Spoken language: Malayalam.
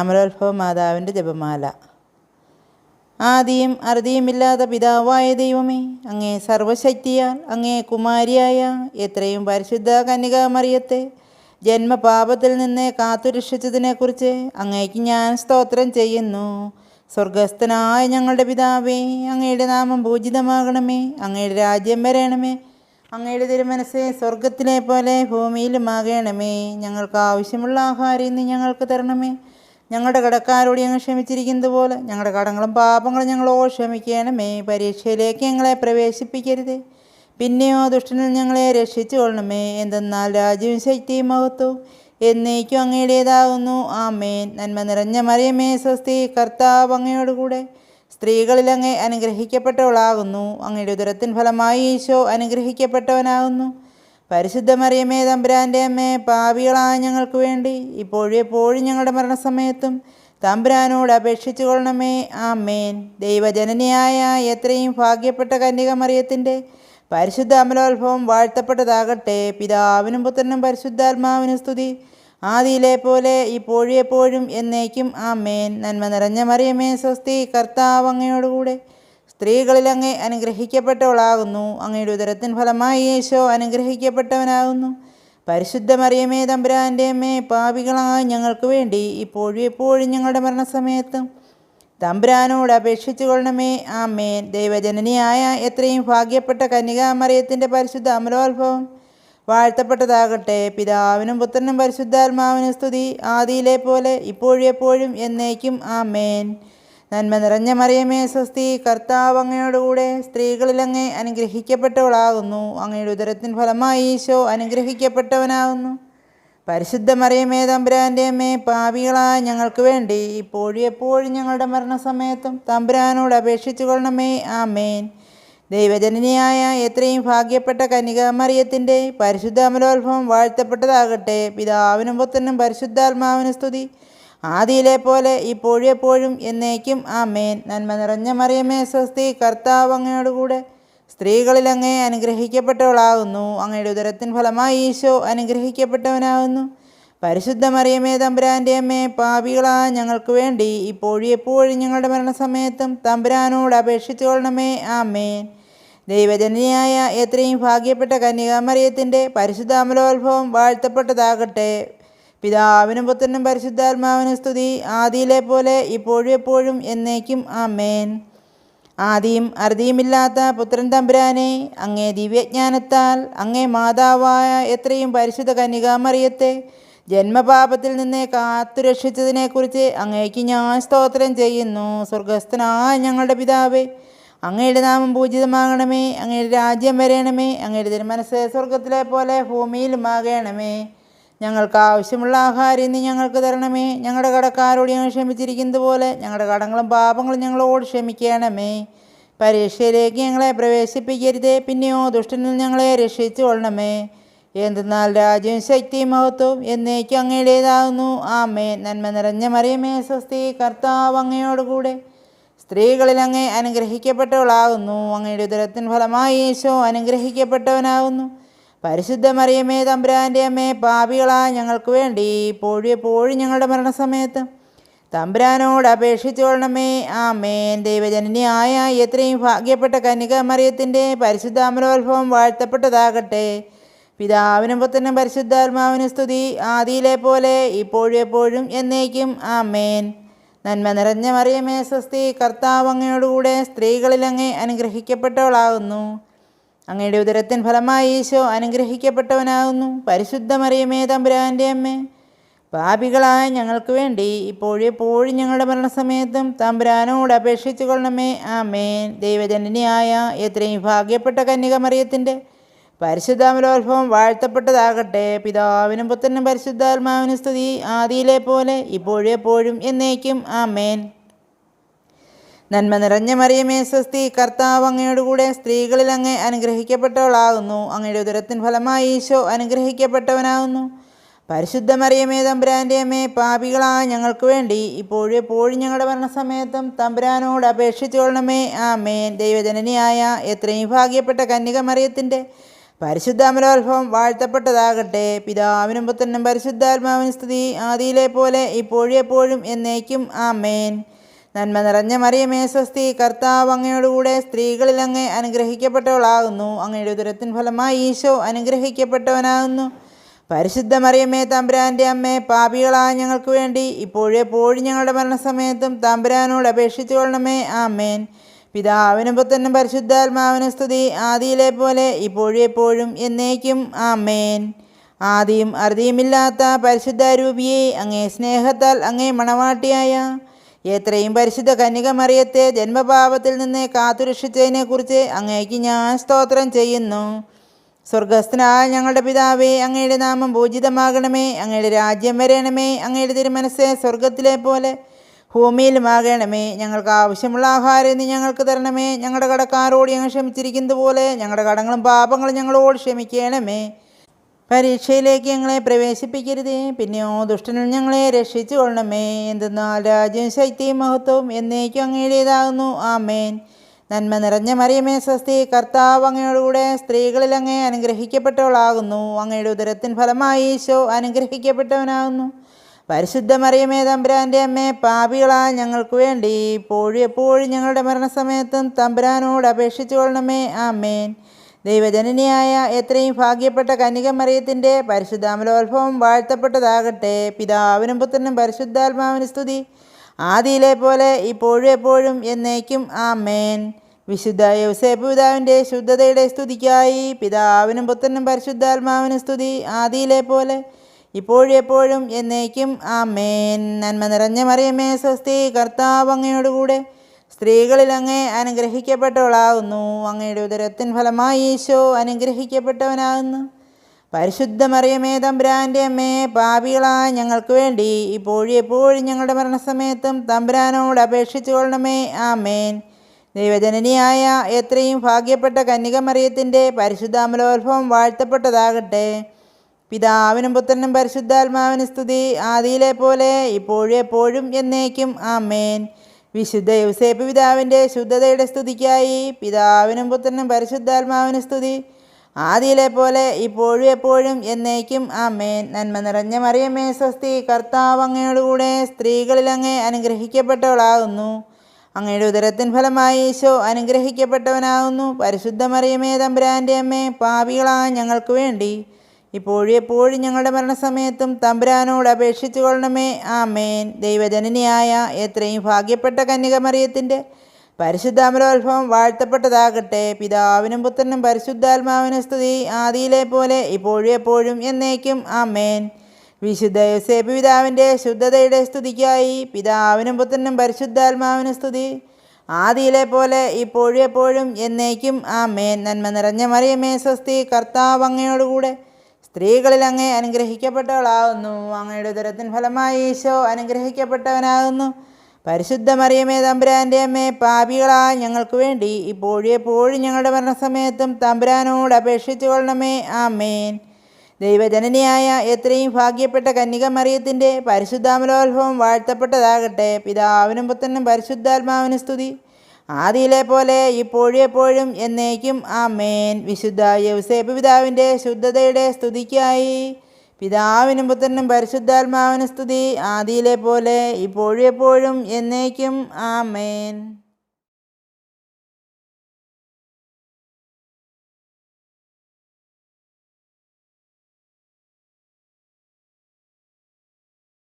അമലോത്ഭവ മാതാവിൻ്റെ ജപമാല. ആദിയും അറുതിയുമില്ലാത്ത പിതാവായ ദൈവമേ, അങ്ങേ സർവശക്തിയാൽ അങ്ങേ കുമാരിയായ എത്രയും പരിശുദ്ധ കന്യകാമറിയത്തെ ജന്മപാപത്തിൽ നിന്ന് കാത്തുരക്ഷിച്ചതിനെക്കുറിച്ച് അങ്ങേക്ക് ഞാൻ സ്തോത്രം ചെയ്യുന്നു. സ്വർഗസ്ഥനായ ഞങ്ങളുടെ പിതാവേ, അങ്ങയുടെ നാമം പൂജിതമാകണമേ. അങ്ങയുടെ രാജ്യം വരണമേ. അങ്ങയുടെ തിരുമനസ്സ് സ്വർഗത്തിലെ പോലെ ഭൂമിയിലുമാകണമേ. ഞങ്ങൾക്ക് ആവശ്യമുള്ള ആഹാരം ഇന്ന് ഞങ്ങൾക്ക് തരണമേ. ഞങ്ങളുടെ കടക്കാരോട് ഞങ്ങൾ ക്ഷമിച്ചിരിക്കുന്നത് പോലെ ഞങ്ങളുടെ കടങ്ങളും പാപങ്ങളും ഞങ്ങളോട് ക്ഷമിക്കണമേ. പരീക്ഷയിലേക്ക് ഞങ്ങളെ പ്രവേശിപ്പിക്കരുത്, പിന്നെയോ ദുഷ്ടനിൽ ഞങ്ങളെ രക്ഷിച്ചു കൊള്ളണമേ. എന്തെന്നാൽ രാജ്യവും ശക്തിയും മഹത്വവും എന്നേക്കും അങ്ങയുടേതാകുന്നു. ആമേൻ. നന്മ നിറഞ്ഞ മറിയമേ സ്വസ്തി, കർത്താവ് അങ്ങയോടുകൂടെ സ്ത്രീകളിൽ അങ്ങ് അനുഗ്രഹിക്കപ്പെട്ടവളാകുന്നു. അങ്ങയുടെ ഉദരത്തിൻ ഫലമായി ഈശോ അനുഗ്രഹിക്കപ്പെട്ടവനാകുന്നു. പരിശുദ്ധ മറിയമേ തമ്പുരാൻ്റെ അമ്മേ, പാപികളായ ഞങ്ങൾക്ക് വേണ്ടി ഇപ്പോഴും എപ്പോഴും ഞങ്ങളുടെ മരണസമയത്തും തമ്പുരാനോട് അപേക്ഷിച്ചു കൊള്ളണമേ. ആമേൻ. ദൈവജനനിയായ എത്രയും ഭാഗ്യപ്പെട്ട കന്യക മറിയത്തിൻ്റെ പരിശുദ്ധ അമലോത്ഭവം വാഴ്ത്തപ്പെട്ടതാകട്ടെ. പിതാവിനും പുത്രനും പരിശുദ്ധാത്മാവിനും സ്തുതി, ആദിയിലെ പോലെ ഇപ്പോഴും എപ്പോഴും എന്നേക്കും. ആമേൻ. നന്മ നിറഞ്ഞ മറിയമേ സ്വസ്തി, കർത്താവ് അങ്ങയോടുകൂടെ സ്ത്രീകളിൽ അങ്ങ് അനുഗ്രഹിക്കപ്പെട്ടവളാകുന്നു. അങ്ങയുടെ ഉദരത്തിൻ ഫലമായി ഈശോ അനുഗ്രഹിക്കപ്പെട്ടവനാകുന്നു. പരിശുദ്ധ മറിയമേ തമ്പുരാൻ്റെ അമ്മേ, പാപികളായ ഞങ്ങൾക്ക് വേണ്ടി ഇപ്പോഴും എപ്പോഴും ഞങ്ങളുടെ മരണസമയത്തും തമ്പുരാനോട് അപേക്ഷിച്ചു കൊള്ളണമേ. ആമേൻ. ദൈവജനനിയായ എത്രയും ഭാഗ്യപ്പെട്ട കന്യകാമറിയത്തിൻ്റെ പരിശുദ്ധ അമലോത്ഭവം വാഴ്ത്തപ്പെട്ടതാകട്ടെ. പിതാവിനും പുത്രനും പരിശുദ്ധാത്മാവിനും സ്തുതി, ആദിയിലെ പോലെ ഇപ്പോഴും എപ്പോഴും എന്നേക്കും. ആമേൻ. നന്മ നിറഞ്ഞ മറിയമേ സ്വസ്തി, കർത്താവ് അങ്ങയോടുകൂടെ സ്ത്രീകളിൽ അങ്ങ് അനുഗ്രഹിക്കപ്പെട്ടവളാകുന്നു. അങ്ങയുടെ ഉദരത്തിൻ ഫലമായി ഈശോ അനുഗ്രഹിക്കപ്പെട്ടവനാകുന്നു. പരിശുദ്ധ മറിയമേ തമ്പുരാൻ്റെ അമ്മേ, പാപികളായ ഞങ്ങൾക്ക് വേണ്ടി ഇപ്പോഴും എപ്പോഴും ഞങ്ങളുടെ മരണസമയത്തും തമ്പുരാനോട് അപേക്ഷിച്ചു കൊള്ളണമേ. ആമേൻ. ദൈവജനനിയായ എത്രയും ഭാഗ്യപ്പെട്ട കന്യകാമറിയത്തിൻ്റെ പരിശുദ്ധ അമലോത്ഭവം വാഴ്ത്തപ്പെട്ടതാകട്ടെ. പിതാവിനും പുത്രനും പരിശുദ്ധാത്മാവിനും സ്തുതി, ആദിയിലെ പോലെ ഇപ്പോഴും എപ്പോഴും എന്നേക്കും. ആമേൻ. നന്മ നിറഞ്ഞ മറിയമേ സ്വസ്തി, കർത്താവ് അങ്ങയോടുകൂടെ സ്ത്രീകളിൽ അങ്ങ് അനുഗ്രഹിക്കപ്പെട്ടവളാകുന്നു. അങ്ങയുടെ ഉദരത്തിൻ ഫലമായി ഈശോ അനുഗ്രഹിക്കപ്പെട്ടവനാകുന്നു. പരിശുദ്ധ മറിയമേ തമ്പുരാൻ്റെ അമ്മേ, പാപികളായ ഞങ്ങൾക്ക് വേണ്ടി ഇപ്പോഴും എപ്പോഴും ഞങ്ങളുടെ മരണസമയത്തും തമ്പുരാനോട് അപേക്ഷിച്ചു കൊള്ളണമേ. ആമേൻ. ദൈവജനനിയായ എത്രയും ഭാഗ്യപ്പെട്ട കന്യകാമറിയത്തിൻ്റെ പരിശുദ്ധ അമലോത്ഭവം വാഴ്ത്തപ്പെട്ടതാകട്ടെ. പിതാവിനും പുത്രനും പരിശുദ്ധാത്മാവിനും സ്തുതി, ആദിയിലെ പോലെ ഇപ്പോഴും എപ്പോഴും എന്നേക്കും. ആമേൻ. ആദിയും അറുതിയുമില്ലാത്ത പുത്രൻ തമ്പുരാനെ, അങ്ങേ ദിവ്യജ്ഞാനത്താൽ അങ്ങേ മാതാവായ എത്രയും പരിശുദ്ധ കന്യകാമറിയത്തെ ജന്മപാപത്തിൽ നിന്ന് കാത്തുരക്ഷിച്ചതിനെക്കുറിച്ച് അങ്ങേക്ക് ഞാൻ സ്തോത്രം ചെയ്യുന്നു. സ്വർഗസ്ഥനായ ഞങ്ങളുടെ പിതാവേ, അങ്ങയുടെ നാമം പൂജിതമാകണമേ. അങ്ങയുടെ രാജ്യം വരണമേ. അങ്ങയുടെ തിരുമനസ്സ് സ്വർഗത്തിലെ പോലെ ഭൂമിയിലുമാകണമേ. ഞങ്ങൾക്ക് ആവശ്യമുള്ള ആഹാരം ഇന്ന് ഞങ്ങൾക്ക് തരണമേ. ഞങ്ങളുടെ കടക്കാരോട് ഞങ്ങൾ ക്ഷമിച്ചിരിക്കുന്നത് പോലെ ഞങ്ങളുടെ കടങ്ങളും പാപങ്ങളും ഞങ്ങളോട് ക്ഷമിക്കണമേ. പരീക്ഷയിലേക്ക് ഞങ്ങളെ പ്രവേശിപ്പിക്കരുതേ, പിന്നെയോ ദുഷ്ടനിൽ ഞങ്ങളെ രക്ഷിച്ചു കൊള്ളണമേ. എന്തെന്നാൽ രാജ്യവും ശക്തിയും മഹത്വവും എന്നേക്കും അങ്ങയുടേതാകുന്നു. ആമേൻ. നന്മ നിറഞ്ഞ മറിയമേ സ്വസ്തി, കർത്താവ് അങ്ങയോടുകൂടെ സ്ത്രീകളിൽ അങ്ങ് അനുഗ്രഹിക്കപ്പെട്ടവളാകുന്നു. അങ്ങയുടെ ഉദരത്തിൻ ഫലമായി ഈശോ അനുഗ്രഹിക്കപ്പെട്ടവനാകുന്നു. പരിശുദ്ധ മറിയമേ തമ്പുരാൻ്റെ അമ്മേ, പാപികളായ ഞങ്ങൾക്ക് വേണ്ടി ഇപ്പോഴും എപ്പോഴും ഞങ്ങളുടെ മരണസമയത്തും തമ്പുരാനോട് അപേക്ഷിച്ചു കൊള്ളണമേ. ആമേൻ. ദൈവജനനിയായ എത്രയും ഭാഗ്യപ്പെട്ട കന്യകാമറിയത്തിൻ്റെ പരിശുദ്ധ അമലോത്ഭവം വാഴ്ത്തപ്പെട്ടതാകട്ടെ. പിതാവിനും പുത്രനും പരിശുദ്ധാത്മാവിനും സ്തുതി, ആദിയിലെ പോലെ ഇപ്പോഴും എപ്പോഴും എന്നേക്കും. ആമേൻ. നന്മ നിറഞ്ഞ മറിയമേ സ്വസ്തി, കർത്താവ് അങ്ങയോടുകൂടെ സ്ത്രീകളിൽ അങ്ങ് അനുഗ്രഹിക്കപ്പെട്ടവളാകുന്നു. അങ്ങയുടെ ഉദരത്തിൻ ഫലമായി ഈശോ അനുഗ്രഹിക്കപ്പെട്ടവനാകുന്നു. പരിശുദ്ധ മറിയമേ തമ്പുരാൻ്റെ അമ്മേ, പാപികളായ ഞങ്ങൾക്ക് വേണ്ടി ഇപ്പോഴും എപ്പോഴും ഞങ്ങളുടെ മരണസമയത്തും തമ്പുരാനോട് അപേക്ഷിച്ചു കൊള്ളണമേ. ആമേൻ. ദൈവജനനിയായ എത്രയും ഭാഗ്യപ്പെട്ട കന്യക മറിയത്തിൻ്റെ പരിശുദ്ധ അമലോത്ഭവം വാഴ്ത്തപ്പെട്ടതാകട്ടെ. പിതാവിനും പുത്രനും പരിശുദ്ധാത്മാവിനും സ്തുതി, ആദിയിലെ പോലെ ഇപ്പോഴും എപ്പോഴും എന്നേക്കും. ആമേൻ. നന്മ നിറഞ്ഞ മറിയമേ സ്വസ്തി, കർത്താവ് അങ്ങയോടുകൂടെ സ്ത്രീകളിൽ അങ്ങ് അനുഗ്രഹിക്കപ്പെട്ടവളാകുന്നു. അങ്ങയുടെ ഉദരത്തിൻ ഫലമായി ഈശോ അനുഗ്രഹിക്കപ്പെട്ടവനാകുന്നു. പരിശുദ്ധ മറിയമേ തമ്പുരാൻ്റെ അമ്മേ, പാപികളായ ഞങ്ങൾക്ക് വേണ്ടി ഇപ്പോഴും എപ്പോഴും ഞങ്ങളുടെ മരണസമയത്തും തമ്പുരാനോട് അപേക്ഷിച്ചു കൊള്ളണമേ. ആമേൻ. ദൈവജനനിയായ എത്രയും ഭാഗ്യപ്പെട്ട കന്യക മറിയത്തിൻ്റെ പരിശുദ്ധ അമലോത്ഭവം വാഴ്ത്തപ്പെട്ടതാകട്ടെ. പിതാവിനും പുത്രനും പരിശുദ്ധാത്മാവിനും സ്തുതി, ആദിയിലെ പോലെ ഇപ്പോഴും എപ്പോഴും എന്നേക്കും. ആമേൻ. നന്മ നിറഞ്ഞ മറിയമേ സ്വസ്തി, കർത്താവ് അങ്ങയോടുകൂടെ സ്ത്രീകളിൽ അങ്ങ് അനുഗ്രഹിക്കപ്പെട്ടവളാകുന്നു. അങ്ങയുടെ ഉദരത്തിൻ ഫലമായി ഈശോ അനുഗ്രഹിക്കപ്പെട്ടവനാകുന്നു. പരിശുദ്ധ മറിയമേ തമ്പുരാൻ്റെ അമ്മേ, പാപികളായ ഞങ്ങൾക്ക് വേണ്ടി ഇപ്പോഴും എപ്പോഴും ഞങ്ങളുടെ മരണസമയത്തും തമ്പുരാനോട് അപേക്ഷിച്ചു കൊള്ളണമേ. ആമേൻ. പിതാവിനും പുത്രനും പരിശുദ്ധാത്മാവിനും സ്തുതി, ആദിയിലെ പോലെ ഇപ്പോഴും എപ്പോഴും എന്നേക്കും. ആമേൻ. ആദിയും അറുതിയുമില്ലാത്ത പരിശുദ്ധ രൂപിയെ, അങ്ങേ സ്നേഹത്താൽ അങ്ങേ മണവാട്ടിയായ എത്രയും പരിശുദ്ധ കന്യക മറിയത്തെ ജന്മപാപത്തിൽ നിന്ന് കാത്തുരക്ഷിച്ചതിനെക്കുറിച്ച് അങ്ങേക്ക് ഞാൻ സ്തോത്രം ചെയ്യുന്നു. സ്വർഗസ്ഥനായ ഞങ്ങളുടെ പിതാവേ, അങ്ങയുടെ നാമം പൂജിതമാകണമേ. അങ്ങയുടെ രാജ്യം വരണമേ. അങ്ങയുടെ തിരുമനസ്സേ സ്വർഗത്തിലെ പോലെ ഭൂമിയിലുമാകണമേ. ഞങ്ങൾക്ക് ആവശ്യമുള്ള ആഹാരം ഇന്ന് ഞങ്ങൾക്ക് തരണമേ. ഞങ്ങളുടെ കടക്കാരോട് ഞങ്ങൾ ക്ഷമിച്ചിരിക്കുന്നത് പോലെ ഞങ്ങളുടെ കടങ്ങളും പാപങ്ങളും ഞങ്ങളോട് ക്ഷമിക്കണമേ. പരീക്ഷയിലേക്ക് ഞങ്ങളെ പ്രവേശിപ്പിക്കരുതേ, പിന്നെയോ ദുഷ്ടനിൽ ഞങ്ങളെ രക്ഷിച്ചു കൊള്ളണമേ. എന്തെന്നാൽ രാജ്യവും ശക്തിയും മഹത്വവും എന്നേക്കും അങ്ങയുടേതാകുന്നു. ആമേൻ. നന്മ നിറഞ്ഞ മറിയമേ സ്വസ്തി, കർത്താവ് അങ്ങയോടുകൂടെ സ്ത്രീകളിൽ അങ്ങേ അനുഗ്രഹിക്കപ്പെട്ടവളാകുന്നു. അങ്ങയുടെ ഉദരത്തിൻ ഫലമായി ഈശോ അനുഗ്രഹിക്കപ്പെട്ടവനാകുന്നു. പരിശുദ്ധ മറിയമേ തമ്പുരാൻ്റെ അമ്മേ, പാപികളായ ഞങ്ങൾക്ക് വേണ്ടി ഇപ്പോഴും എപ്പോഴും ഞങ്ങളുടെ മരണസമയത്തും തമ്പുരാനോട് അപേക്ഷിച്ചു കൊള്ളണമേ. ആമേൻ. ദൈവജനനിയായ എത്രയും ഭാഗ്യപ്പെട്ട കന്യക മറിയത്തിൻ്റെ പരിശുദ്ധാമലോത്ഭവം വാഴ്ത്തപ്പെട്ടതാകട്ടെ. പിതാവിനും പുത്രനും പരിശുദ്ധാത്മാവിനും സ്തുതി, ആദിയിലെ പോലെ ഇപ്പോഴും എപ്പോഴും എന്നേക്കും. ആമേൻ. വിശുദ്ധ യൗസേപ്പ് പിതാവിൻ്റെ ശുദ്ധതയുടെ സ്തുതിക്കായി പിതാവിനും പുത്രനും പരിശുദ്ധാത്മാവിനും സ്തുതി, ആദിയിലെ പോലെ ഇപ്പോഴും എപ്പോഴും എന്നേക്കും. ആമേൻ. നന്മ നിറഞ്ഞ മറിയമേ സ്വസ്തി, കർത്താവ് അങ്ങയോടുകൂടെ സ്ത്രീകളിൽ അങ്ങേ അനുഗ്രഹിക്കപ്പെട്ടവളാകുന്നു. അങ്ങയുടെ ഉദരത്തിൻ ഫലമായി ഈശോ അനുഗ്രഹിക്കപ്പെട്ടവനാകുന്നു. പരിശുദ്ധ മറിയമേ തമ്പുരാൻ്റെ അമ്മേ, പാപികളായ ഞങ്ങൾക്ക് വേണ്ടി ഇപ്പോഴും എപ്പോഴും ഞങ്ങളുടെ മരണസമയത്തും തമ്പുരാനോട് അപേക്ഷിച്ചു കൊള്ളണമേ. ആമേൻ. ദൈവജനനിയായ എത്രയും ഭാഗ്യപ്പെട്ട കന്യക മറിയത്തിൻ്റെ പരിശുദ്ധാമലോത്ഭവം വാഴ്ത്തപ്പെട്ടതാകട്ടെ. പിതാവിനും പുത്രനും പരിശുദ്ധാത്മാവിനും സ്തുതി, ആദിയിലെ പോലെ ഇപ്പോഴും എപ്പോഴും എന്നേക്കും. ആമേൻ. വിശുദ്ധ യൗസേപ്പ് പിതാവിൻ്റെ ശുദ്ധതയുടെ സ്തുതിക്കായി പിതാവിനും പുത്രനും പരിശുദ്ധാത്മാവിനും സ്തുതി, ആദിയിലെ പോലെ ഇപ്പോഴും എപ്പോഴും എന്നേക്കും. ആമേൻ. നന്മ നിറഞ്ഞ മറിയമേ സ്വസ്തി, കർത്താവ് അങ്ങയോടുകൂടെ സ്ത്രീകളിൽ അങ്ങേ അനുഗ്രഹിക്കപ്പെട്ടവളാകുന്നു. അങ്ങയുടെ ഉദരത്തിൻ ഫലമായി ഈശോ അനുഗ്രഹിക്കപ്പെട്ടവനാകുന്നു. പരിശുദ്ധ മറിയമേ തമ്പുരാൻ്റെ അമ്മേ, പാപികളായ ഞങ്ങൾക്ക് വേണ്ടി ഇപ്പോഴും എപ്പോഴും ഞങ്ങളുടെ മരണസമയത്തും തമ്പുരാനോട് അപേക്ഷിച്ചു കൊള്ളണമേ. ആമേൻ. ദൈവജനനിയായ എത്രയും ഭാഗ്യപ്പെട്ട കന്യക മറിയത്തിൻ്റെ പരിശുദ്ധാമലോത്ഭവം വാഴ്ത്തപ്പെട്ടതാകട്ടെ. പിതാവിനും പുത്രനും പരിശുദ്ധാത്മാവിനും സ്തുതി, ആദിയിലെ പോലെ ഇപ്പോഴും എപ്പോഴും എന്നേക്കും. ആമേൻ. വിശുദ്ധ യൗസേപ്പ് പിതാവിൻ്റെ ശുദ്ധതയുടെ സ്തുതിക്കായി പിതാവിനും പുത്രനും പരിശുദ്ധാത്മാവിനും സ്തുതി, ആദിയിലെ പോലെ ഇപ്പോഴും എപ്പോഴും എന്നേക്കും. ആമേൻ. നന്മ നിറഞ്ഞ മറിയമേ സ്വസ്തി, കർത്താവ് അങ്ങയോടുകൂടെ സ്ത്രീകളിൽ അങ്ങേ അനുഗ്രഹിക്കപ്പെട്ടവളാകുന്നു. അങ്ങയുടെ ഉദരത്തിൻ ഫലമായി ഈശോ അനുഗ്രഹിക്കപ്പെട്ടവനാകുന്നു. പരിശുദ്ധ മറിയമേ തമ്പുരാൻ്റെ അമ്മേ, പാപികളായ ഞങ്ങൾക്ക് വേണ്ടി ഇപ്പോഴും എപ്പോഴും ഞങ്ങളുടെ മരണസമയത്തും തമ്പുരാനോട് അപേക്ഷിച്ചു കൊള്ളണമേ. ആമേൻ. ദൈവജനനിയായ എത്രയും ഭാഗ്യപ്പെട്ട കന്യക മറിയത്തിൻ്റെ പരിശുദ്ധാമലോത്ഭവം വാഴ്ത്തപ്പെട്ടതാകട്ടെ. പിതാവിനും പുത്രനും പരിശുദ്ധാത്മാവിനും സ്തുതി, ആദിയിലെ പോലെ ഇപ്പോഴും എപ്പോഴും എന്നേക്കും. ആമേൻ. വിശുദ്ധ യൗസേപ്പ് പിതാവിൻ്റെ ശുദ്ധതയുടെ സ്തുതിക്കായി പിതാവിനും പുത്രനും പരിശുദ്ധാത്മാവിനും സ്തുതി, ആദിയിലെ പോലെ ഇപ്പോഴും എപ്പോഴും എന്നേക്കും. ആമേൻ.